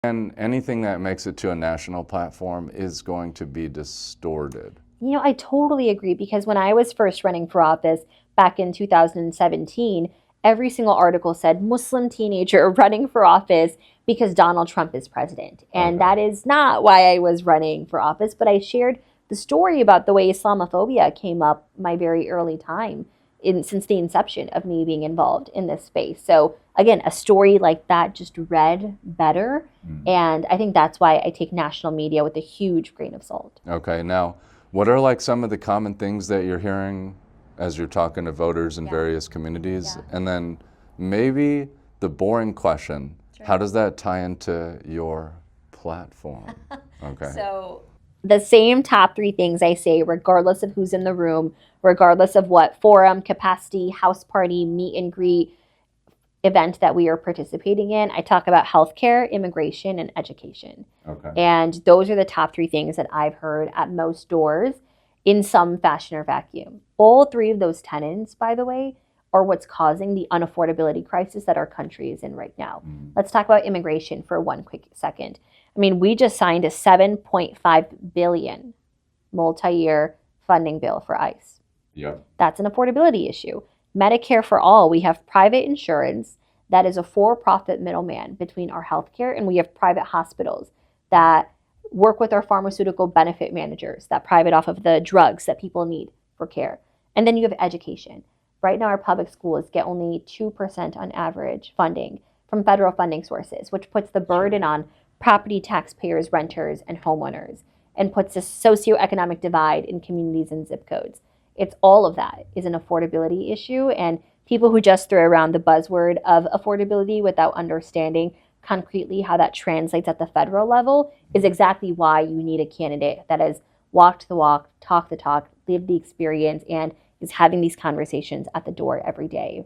And anything that makes it to a national platform is going to be distorted. You know, I totally agree because when I was first running for office back in 2017, every single article said Muslim teenager running for office because Donald Trump is president. And Okay. that is not why I was running for office, but I shared the story about the way Islamophobia came up my very early time since the inception of me being involved in this space. So again, a story like that just read better. And I think that's why I take national media with a huge grain of salt. Okay, now, what are like some of the common things that you're hearing as you're talking to voters in various communities? Yeah. And then maybe the boring question, how does that tie into your platform? Okay. So the same top three things I say, regardless of who's in the room, regardless of what forum, capacity, house party, meet and greet event that we are participating in, I talk about healthcare, immigration, and education. Okay. And those are the top three things that I've heard at most doors in some fashion or vacuum. All three of those tenets, by the way, are what's causing the unaffordability crisis that our country is in right now. Let's talk about immigration for one quick second. I mean, we just signed a 7.5 billion multi-year funding bill for ICE. Yep. That's an affordability issue. Medicare for all, we have private insurance that is a for-profit middleman between our healthcare, and we have private hospitals that work with our pharmaceutical benefit managers that private off of the drugs that people need for care. And then you have education. Right now, our public schools get only 2% on average funding from federal funding sources, which puts the burden on property taxpayers, renters, and homeowners, and puts a socioeconomic divide in communities and zip codes. It's all of that is an affordability issue, and people who just throw around the buzzword of affordability without understanding concretely how that translates at the federal level is exactly why you need a candidate that has walked the walk, talked the talk, lived the experience, and is having these conversations at the door every day.